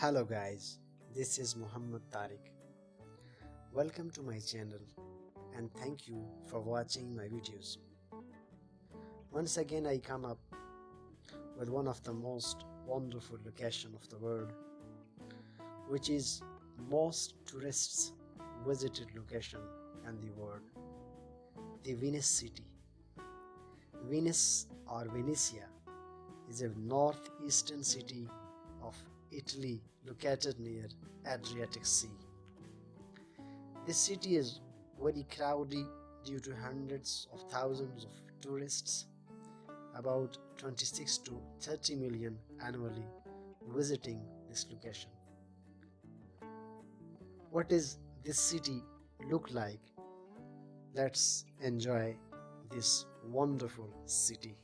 Hello guys, this is Muhammad Tariq. Welcome to my channel and thank you for watching my videos. Once again I come up with one of the most wonderful location of the world, which is most tourists visited location in the world, the Venice City. Venice or Venezia is a northeastern city of Italy located near Adriatic Sea. This city is very crowded due to hundreds of thousands of tourists, about 26 to 30 million annually visiting this location. What is this city look like? Let's enjoy this wonderful city.